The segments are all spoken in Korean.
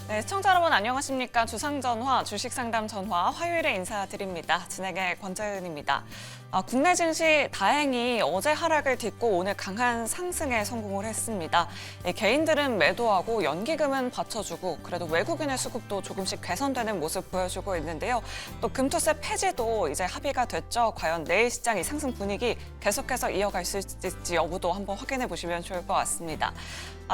네, 시청자 여러분 안녕하십니까. 주상전화, 주식상담 전화 화요일에 인사드립니다. 진행의 권재은입니다. 국내 증시 다행히 어제 하락을 딛고 오늘 강한 상승에 성공을 했습니다. 개인들은 매도하고 연기금은 받쳐주고 그래도 외국인의 수급도 조금씩 개선되는 모습 보여주고 있는데요. 또 금투세 폐지도 이제 합의가 됐죠. 과연 내일 시장 이 상승 분위기 계속해서 이어갈 수 있을지 여부도 한번 확인해 보시면 좋을 것 같습니다.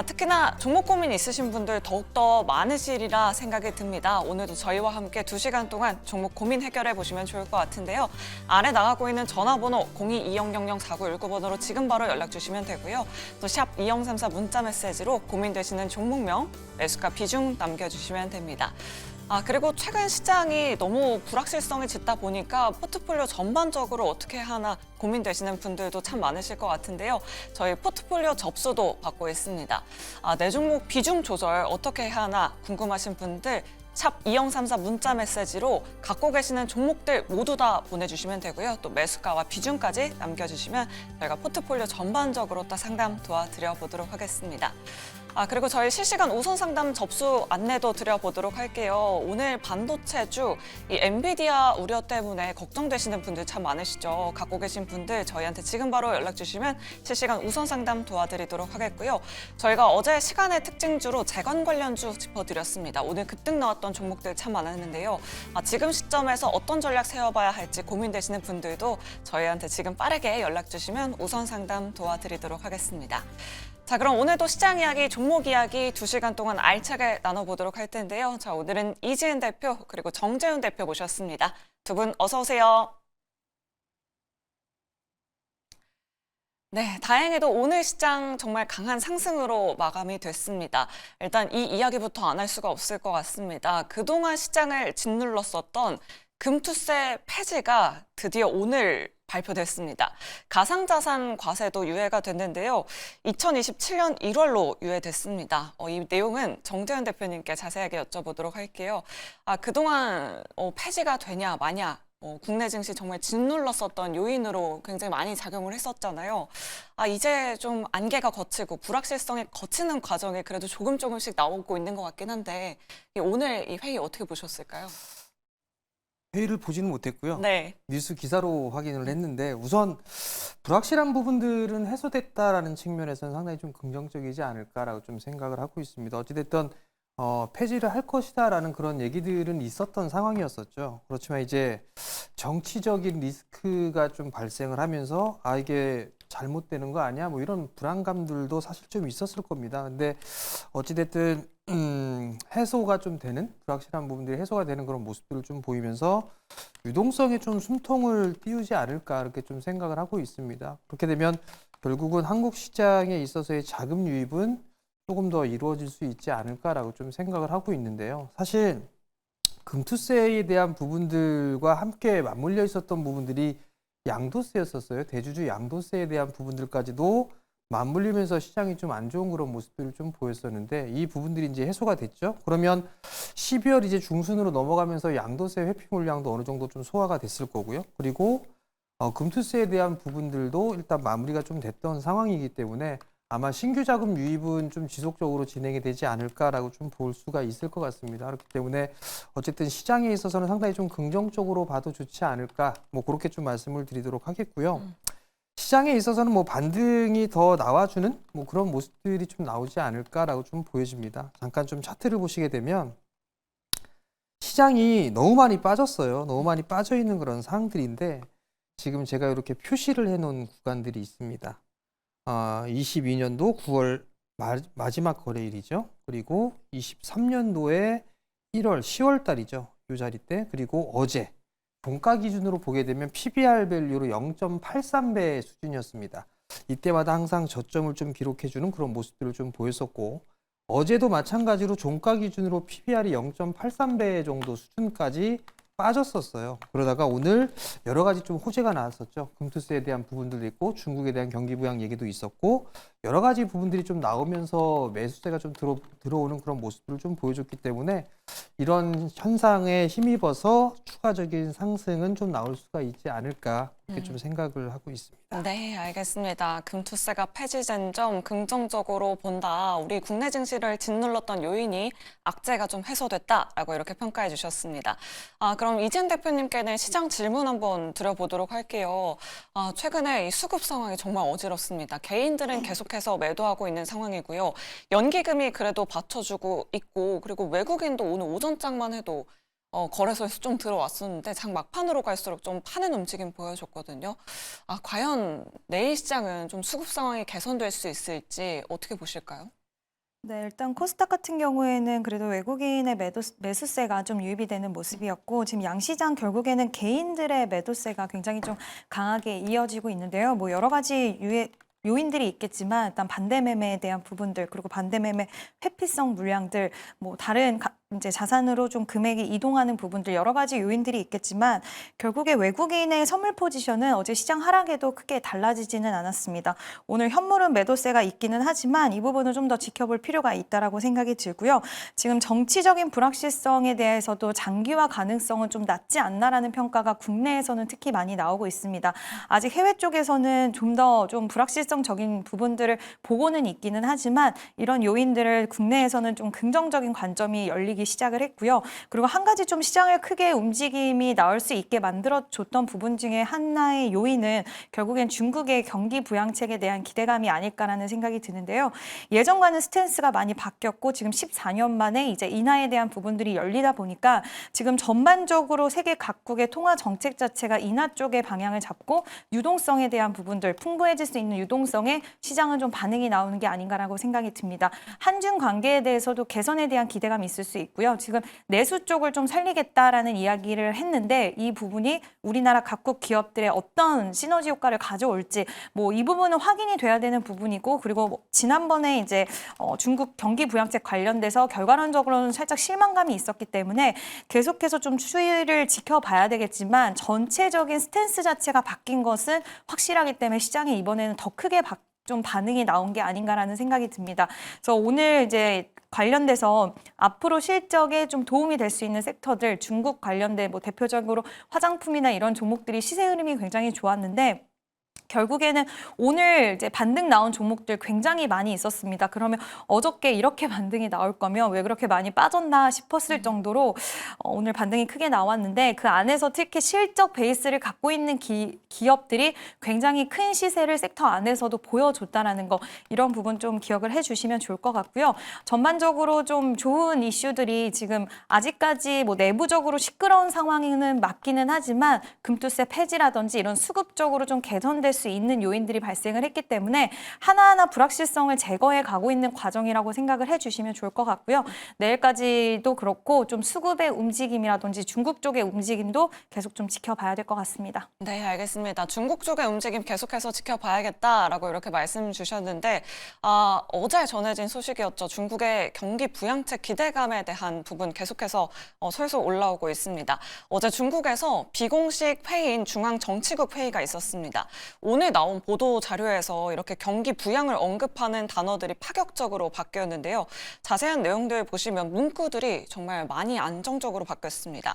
특히나 종목 고민 있으신 분들 더욱더 많으시리라 생각이 듭니다. 오늘도 저희와 함께 2시간 동안 종목 고민 해결해 보시면 좋을 것 같은데요. 아래 나가고 있는 전화번호 02-2000-4919번으로 지금 바로 연락 주시면 되고요. 또 샵 2034 문자 메시지로 고민되시는 종목명, 매수가 비중 남겨주시면 됩니다. 그리고 최근 시장이 너무 불확실성이 짙다 보니까 포트폴리오 전반적으로 어떻게 하나 고민되시는 분들도 참 많으실 것 같은데요. 저희 포트폴리오 접수도 받고 있습니다. 내 종목 비중 조절 어떻게 하나 궁금하신 분들 샵 2034 문자 메시지로 갖고 계시는 종목들 모두 다 보내주시면 되고요. 또 매수가와 비중까지 남겨주시면 저희가 포트폴리오 전반적으로 또 상담 도와드려 보도록 하겠습니다. 그리고 저희 실시간 우선 상담 접수 안내도 드려보도록 할게요. 오늘 반도체주, 이 엔비디아 우려 때문에 걱정되시는 분들 참 많으시죠. 갖고 계신 분들 저희한테 지금 바로 연락 주시면 실시간 우선 상담 도와드리도록 하겠고요. 저희가 어제 시간의 특징주로 재건 관련주 짚어드렸습니다. 오늘 급등 나왔던 종목들 참 많았는데요. 지금 시점에서 어떤 전략 세워봐야 할지 고민되시는 분들도 저희한테 지금 빠르게 연락 주시면 우선 상담 도와드리도록 하겠습니다. 자, 그럼 오늘도 시장 이야기, 종목 이야기 2시간 동안 알차게 나눠보도록 할 텐데요. 자, 오늘은 이지은 대표 그리고 정재훈 대표 모셨습니다. 두 분 어서 오세요. 네, 다행히도 오늘 시장 정말 강한 상승으로 마감이 됐습니다. 일단 이 이야기부터 안 할 수가 없을 것 같습니다. 그동안 시장을 짓눌렀었던 금투세 폐지가 드디어 오늘 발표됐습니다. 가상자산 과세도 유예가 됐는데요. 2027년 1월로 유예됐습니다. 이 내용은 정재훈 대표님께 자세하게 여쭤보도록 할게요. 그동안 폐지가 되냐 마냐 국내 증시 정말 짓눌렀었던 요인으로 굉장히 많이 작용을 했었잖아요. 이제 좀 안개가 걷히고 불확실성이 걷히는 과정이 그래도 조금씩 나오고 있는 것 같긴 한데 오늘 이 회의 어떻게 보셨을까요? 회의를 보지는 못했고요. 네. 뉴스 기사로 확인을 했는데 우선 불확실한 부분들은 해소됐다라는 측면에서는 상당히 좀 긍정적이지 않을까라고 좀 생각을 하고 있습니다. 어찌됐든 폐지를 할 것이다라는 그런 얘기들은 있었던 상황이었었죠. 그렇지만 이제 정치적인 리스크가 좀 발생을 하면서 이게 잘못되는 거 아니야? 뭐 이런 불안감들도 사실 좀 있었을 겁니다. 근데 어찌됐든 해소가 좀 되는 불확실한 부분들이 해소가 되는 그런 모습들을 좀 보이면서 유동성에 좀 숨통을 띄우지 않을까 이렇게 좀 생각을 하고 있습니다. 그렇게 되면 결국은 한국 시장에 있어서의 자금 유입은 조금 더 이루어질 수 있지 않을까라고 좀 생각을 하고 있는데요. 사실 금투세에 대한 부분들과 함께 맞물려 있었던 부분들이 양도세였었어요. 대주주 양도세에 대한 부분들까지도 맞물리면서 시장이 좀 안 좋은 그런 모습들을 좀 보였었는데 이 부분들이 이제 해소가 됐죠. 그러면 12월 이제 중순으로 넘어가면서 양도세 회피 물량도 어느 정도 좀 소화가 됐을 거고요. 그리고 금투세에 대한 부분들도 일단 마무리가 좀 됐던 상황이기 때문에 아마 신규 자금 유입은 좀 지속적으로 진행이 되지 않을까라고 좀 볼 수가 있을 것 같습니다. 그렇기 때문에 어쨌든 시장에 있어서는 상당히 좀 긍정적으로 봐도 좋지 않을까, 뭐 그렇게 좀 말씀을 드리도록 하겠고요. 시장에 있어서는 뭐 반등이 더 나와주는 뭐 그런 모습들이 좀 나오지 않을까라고 좀 보여집니다. 잠깐 좀 차트를 보시게 되면 시장이 너무 많이 빠졌어요. 너무 많이 빠져 있는 그런 상황들인데 지금 제가 이렇게 표시를 해놓은 구간들이 있습니다. 22년도 9월 마지막 거래일이죠. 그리고 23년도에 1월, 10월 달이죠. 이 자리 때. 그리고 어제 종가 기준으로 보게 되면 PBR 밸류로 0.83배 수준이었습니다. 이때마다 항상 저점을 좀 기록해주는 그런 모습들을 좀 보였었고 어제도 마찬가지로 종가 기준으로 PBR이 0.83배 정도 수준까지 빠졌었어요. 그러다가 오늘 여러 가지 좀 호재가 나왔었죠. 금투세에 대한 부분들도 있고 중국에 대한 경기 부양 얘기도 있었고 여러 가지 부분들이 좀 나오면서 매수세가 좀 들어오는 그런 모습들을 좀 보여줬기 때문에 이런 현상에 힘입어서 추가적인 상승은 좀 나올 수가 있지 않을까 이렇게 좀 생각을 하고 있습니다. 네, 알겠습니다. 금투세가 폐지된 점 긍정적으로 본다. 우리 국내 증시를 짓눌렀던 요인이 악재가 좀 해소됐다라고 이렇게 평가해 주셨습니다. 그럼 이재현 대표님께는 시장 질문 한번 드려보도록 할게요. 최근에 이 수급 상황이 정말 어지럽습니다. 개인들은 계속해서 매도하고 있는 상황이고요. 연기금이 그래도 받쳐주고 있고, 그리고 외국인도 오늘 오전장만 해도 거래소에서 좀 들어왔었는데 장 막판으로 갈수록 좀 파는 움직임 보여줬거든요. 과연 내일 시장은 좀 수급 상황이 개선될 수 있을지 어떻게 보실까요? 네, 일단 코스닥 같은 경우에는 그래도 외국인의 매수세가 좀 유입이 되는 모습이었고 지금 양시장 결국에는 개인들의 매도세가 굉장히 좀 강하게 이어지고 있는데요. 뭐 여러 가지 요인들이 있겠지만 일단 반대 매매에 대한 부분들 그리고 반대 매매 회피성 물량들 뭐 다른 이제 자산으로 좀 금액이 이동하는 부분들 여러 가지 요인들이 있겠지만 결국에 외국인의 선물 포지션은 어제 시장 하락에도 크게 달라지지는 않았습니다. 오늘 현물은 매도세가 있기는 하지만 이 부분은 좀 더 지켜볼 필요가 있다라고 생각이 들고요. 지금 정치적인 불확실성에 대해서도 장기화 가능성은 좀 낮지 않나라는 평가가 국내에서는 특히 많이 나오고 있습니다. 아직 해외 쪽에서는 좀 더 좀 불확실성적인 부분들을 보고는 있기는 하지만 이런 요인들을 국내에서는 좀 긍정적인 관점이 열리기 시작을 했고요. 그리고 한 가지 좀 시장을 크게 움직임이 나올 수 있게 만들어줬던 부분 중에 하나의 요인은 결국엔 중국의 경기 부양책에 대한 기대감이 아닐까라는 생각이 드는데요. 예전과는 스탠스가 많이 바뀌었고 지금 14년 만에 이제 인하에 대한 부분들이 열리다 보니까 지금 전반적으로 세계 각국의 통화 정책 자체가 인하 쪽의 방향을 잡고 유동성에 대한 부분들 풍부해질 수 있는 유동성에 시장은 좀 반응이 나오는 게 아닌가라고 생각이 듭니다. 한중 관계에 대해서도 개선에 대한 기대감이 있을 수 있고요. 지금 내수 쪽을 좀 살리겠다라는 이야기를 했는데 이 부분이 우리나라 각국 기업들의 어떤 시너지 효과를 가져올지 뭐 이 부분은 확인이 돼야 되는 부분이고 그리고 뭐 지난번에 이제 중국 경기 부양책 관련돼서 결과론적으로는 살짝 실망감이 있었기 때문에 계속해서 좀 추이를 지켜봐야 되겠지만 전체적인 스탠스 자체가 바뀐 것은 확실하기 때문에 시장이 이번에는 더 크게 좀 반응이 나온 게 아닌가라는 생각이 듭니다. 그래서 오늘 이제 관련돼서 앞으로 실적에 좀 도움이 될 수 있는 섹터들 중국 관련된 뭐 대표적으로 화장품이나 이런 종목들이 시세 흐름이 굉장히 좋았는데 결국에는 오늘 이제 반등 나온 종목들 굉장히 많이 있었습니다. 그러면 어저께 이렇게 반등이 나올 거면 왜 그렇게 많이 빠졌나 싶었을 정도로 오늘 반등이 크게 나왔는데 그 안에서 특히 실적 베이스를 갖고 있는 기업들이 굉장히 큰 시세를 섹터 안에서도 보여줬다라는 거 이런 부분 좀 기억을 해주시면 좋을 것 같고요. 전반적으로 좀 좋은 이슈들이 지금 아직까지 뭐 내부적으로 시끄러운 상황은 맞기는 하지만 금투세 폐지라든지 이런 수급적으로 좀 개선될 수 있는 요인들이 발생을 했기 때문에 하나하나 불확실성을 제거해 가고 있는 과정이라고 생각을 해주시면 좋을 것 같고요. 내일까지도 그렇고 좀 수급의 움직임이라든지 중국 쪽의 움직임도 계속 좀 지켜봐야 될 것 같습니다. 네, 알겠습니다. 중국 쪽의 움직임 계속해서 지켜봐야겠다라고 이렇게 말씀 주셨는데 어제 전해진 소식이었죠. 중국의 경기 부양책 기대감에 대한 부분 계속해서 솔솔 올라오고 있습니다. 어제 중국에서 비공식 회의인 중앙정치국 회의가 있었습니다. 오늘 나온 보도 자료에서 이렇게 경기 부양을 언급하는 단어들이 파격적으로 바뀌었는데요. 자세한 내용들 보시면 문구들이 정말 많이 안정적으로 바뀌었습니다.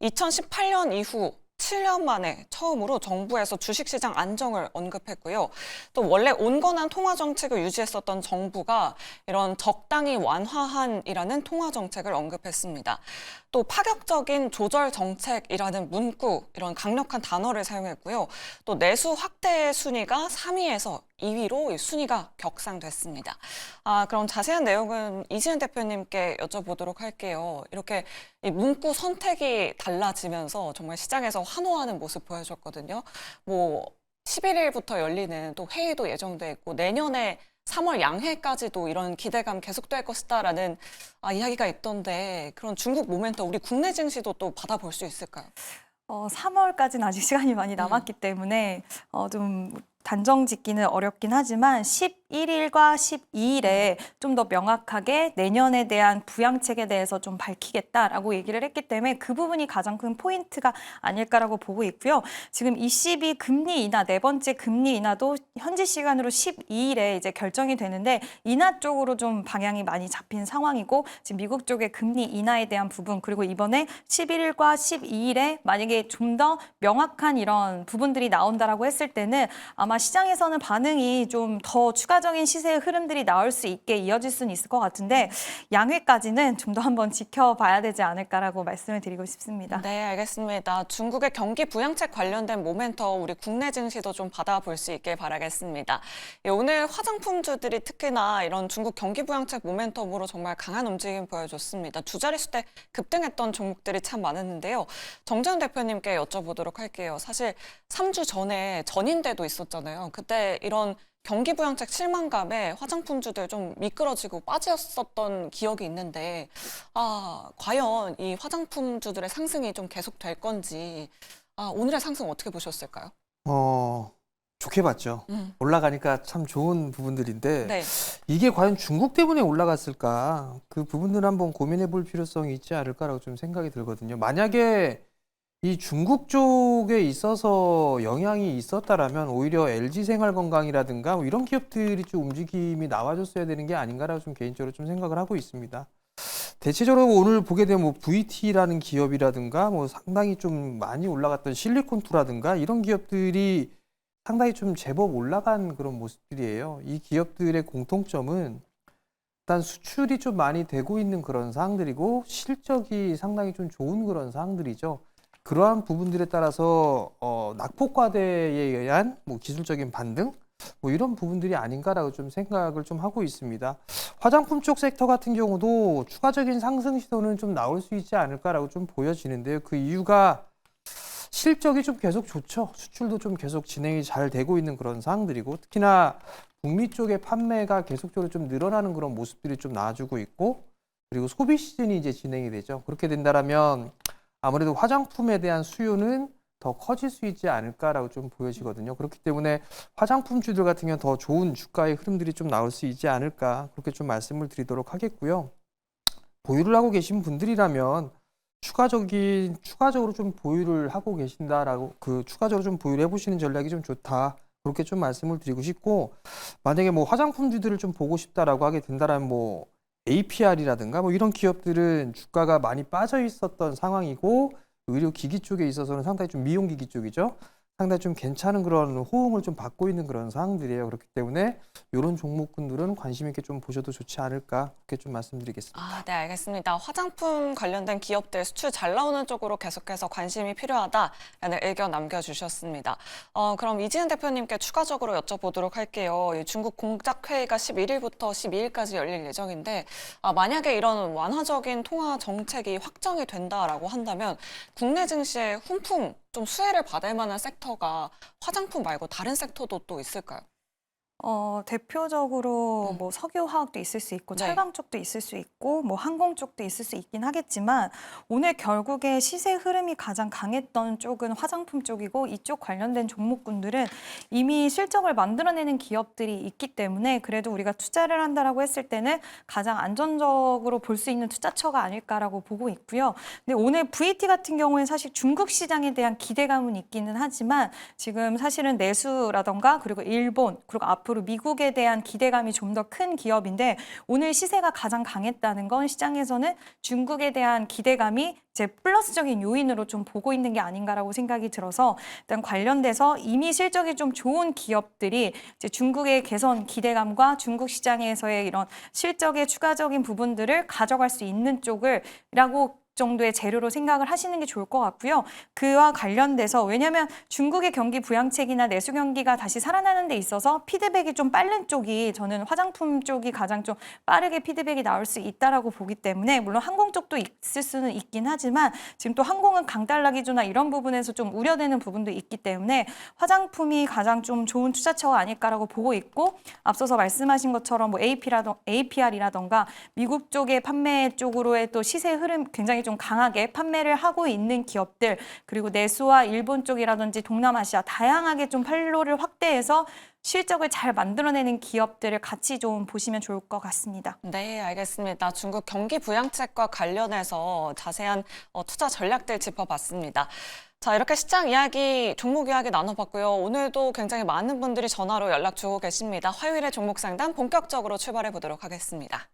2018년 이후 7년 만에 처음으로 정부에서 주식시장 안정을 언급했고요. 또 원래 온건한 통화정책을 유지했었던 정부가 이런 적당히 완화한이라는 통화정책을 언급했습니다. 또 파격적인 조절정책이라는 문구, 이런 강력한 단어를 사용했고요. 또 내수 확대 순위가 3위에서 2위로 순위가 격상됐습니다. 그럼 자세한 내용은 이지은 대표님께 여쭤보도록 할게요. 이렇게 이 문구 선택이 달라지면서 정말 시장에서 환호하는 모습 보여줬거든요. 뭐 11일부터 열리는 또 회의도 예정돼 있고 내년에 3월 양해까지도 이런 기대감 계속될 것이다라는 이야기가 있던데 그런 중국 모멘텀 우리 국내 증시도 또 받아볼 수 있을까요? 3월까지는 아직 시간이 많이 남았기 때문에 좀 단정 짓기는 어렵긴 하지만 11 11일과 12일에 좀 더 명확하게 내년에 대한 부양책에 대해서 좀 밝히겠다라고 얘기를 했기 때문에 그 부분이 가장 큰 포인트가 아닐까라고 보고 있고요. 지금 ECB 금리 인하, 네 번째 금리 인하도 현지 시간으로 12일에 이제 결정이 되는데 인하 쪽으로 좀 방향이 많이 잡힌 상황이고 지금 미국 쪽의 금리 인하에 대한 부분 그리고 이번에 11일과 12일에 만약에 좀 더 명확한 이런 부분들이 나온다라고 했을 때는 아마 시장에서는 반응이 좀 더 추가적인 시세의 흐름들이 나올 수 있게 이어질 수는 있을 것 같은데 양회까지는 좀 더 한번 지켜봐야 되지 않을까라고 말씀을 드리고 싶습니다. 네, 알겠습니다. 중국의 경기 부양책 관련된 모멘텀 우리 국내 증시도 좀 받아볼 수 있길 바라겠습니다. 예, 오늘 화장품주들이 특히나 이런 중국 경기 부양책 모멘텀으로 정말 강한 움직임 보여줬습니다. 두 자릿수대 급등했던 종목들이 참 많았는데요. 정재훈 대표님께 여쭤보도록 할게요. 사실 3주 전에 전인대도 있었잖아요. 그때 이런 경기 부양책 실망감에 화장품주들 좀 미끄러지고 빠졌었던 기억이 있는데 과연 이 화장품주들의 상승이 좀 계속될 건지 오늘의 상승 어떻게 보셨을까요? 좋게 봤죠. 올라가니까 참 좋은 부분들인데 네. 이게 과연 중국 때문에 올라갔을까? 그 부분들 한번 고민해 볼 필요성이 있지 않을까라고 좀 생각이 들거든요. 만약에 이 중국 쪽에 있어서 영향이 있었다라면 오히려 LG생활건강이라든가 뭐 이런 기업들이 좀 움직임이 나와줬어야 되는 게 아닌가라고 좀 개인적으로 좀 생각을 하고 있습니다. 대체적으로 오늘 보게 되면 뭐 VT라는 기업이라든가 뭐 상당히 좀 많이 올라갔던 실리콘투라든가 이런 기업들이 상당히 좀 제법 올라간 그런 모습들이에요. 이 기업들의 공통점은 일단 수출이 좀 많이 되고 있는 그런 사항들이고 실적이 상당히 좀 좋은 그런 사항들이죠. 그러한 부분들에 따라서 낙폭과대에 의한 뭐 기술적인 반등 뭐 이런 부분들이 아닌가라고 좀 생각을 좀 하고 있습니다. 화장품 쪽 섹터 같은 경우도 추가적인 상승 시도는 좀 나올 수 있지 않을까라고 좀 보여지는데요. 그 이유가 실적이 좀 계속 좋죠. 수출도 좀 계속 진행이 잘 되고 있는 그런 상황들이고 특히나 북미 쪽의 판매가 계속적으로 좀 늘어나는 그런 모습들이 좀 나와주고 있고 그리고 소비 시즌이 이제 진행이 되죠. 그렇게 된다라면 아무래도 화장품에 대한 수요는 더 커질 수 있지 않을까라고 좀 보여지거든요. 그렇기 때문에 화장품주들 같은 경우는 더 좋은 주가의 흐름들이 좀 나올 수 있지 않을까 그렇게 좀 말씀을 드리도록 하겠고요. 보유를 하고 계신 분들이라면 추가적으로 좀 보유를 하고 계신다라고 추가적으로 좀 보유를 해보시는 전략이 좀 좋다. 그렇게 좀 말씀을 드리고 싶고 만약에 뭐 화장품주들을 좀 보고 싶다라고 하게 된다라면 뭐 APR이라든가 뭐 이런 기업들은 주가가 많이 빠져 있었던 상황이고 의료기기 쪽에 있어서는 상당히 좀 미용기기 쪽이죠. 상당히 좀 괜찮은 그런 호응을 좀 받고 있는 그런 상황들이에요. 그렇기 때문에 이런 종목군들은 관심 있게 좀 보셔도 좋지 않을까 그렇게 좀 말씀드리겠습니다. 네, 알겠습니다. 화장품 관련된 기업들 수출 잘 나오는 쪽으로 계속해서 관심이 필요하다라는 의견 남겨주셨습니다. 그럼 이지은 대표님께 추가적으로 여쭤보도록 할게요. 이 중국 공작회의가 11일부터 12일까지 열릴 예정인데 만약에 이런 완화적인 통화 정책이 확정이 된다라고 한다면 국내 증시의 훈풍 좀 수혜를 받을 만한 섹터가 화장품 말고 다른 섹터도 또 있을까요? 대표적으로 뭐 석유화학도 있을 수 있고 네. 철강 쪽도 있을 수 있고 뭐 항공 쪽도 있을 수 있긴 하겠지만 오늘 결국에 시세 흐름이 가장 강했던 쪽은 화장품 쪽이고 이쪽 관련된 종목군들은 이미 실적을 만들어내는 기업들이 있기 때문에 그래도 우리가 투자를 한다라고 했을 때는 가장 안전적으로 볼 수 있는 투자처가 아닐까라고 보고 있고요. 근데 오늘 VT 같은 경우에는 사실 중국 시장에 대한 기대감은 있기는 하지만 지금 사실은 내수라던가 그리고 일본 그리고 앞으로 미국에 대한 기대감이 좀 더 큰 기업인데 오늘 시세가 가장 강했다는 건 시장에서는 중국에 대한 기대감이 이제 플러스적인 요인으로 좀 보고 있는 게 아닌가라고 생각이 들어서 일단 관련돼서 이미 실적이 좀 좋은 기업들이 이제 중국의 개선 기대감과 중국 시장에서의 이런 실적의 추가적인 부분들을 가져갈 수 있는 쪽을라고 정도의 재료로 생각을 하시는 게 좋을 것 같고요. 그와 관련돼서 왜냐하면 중국의 경기 부양책이나 내수 경기가 다시 살아나는 데 있어서 피드백이 좀 빠른 쪽이 저는 화장품 쪽이 가장 좀 빠르게 피드백이 나올 수 있다라고 보기 때문에 물론 항공 쪽도 있을 수는 있긴 하지만 지금 또 항공은 강달러 기조나 이런 부분에서 좀 우려되는 부분도 있기 때문에 화장품이 가장 좀 좋은 투자처가 아닐까라고 보고 있고 앞서서 말씀하신 것처럼 뭐 APR이라던가 미국 쪽의 판매 쪽으로의 또 시세 흐름 굉장히 좀 강하게 판매를 하고 있는 기업들 그리고 내수와 일본 쪽이라든지 동남아시아 다양하게 좀 판로를 확대해서 실적을 잘 만들어내는 기업들을 같이 좀 보시면 좋을 것 같습니다. 네, 알겠습니다. 중국 경기 부양책과 관련해서 자세한 투자 전략들 짚어봤습니다. 자, 이렇게 시장 이야기, 종목 이야기 나눠봤고요. 오늘도 굉장히 많은 분들이 전화로 연락 주고 계십니다. 화요일에 종목 상담 본격적으로 출발해 보도록 하겠습니다.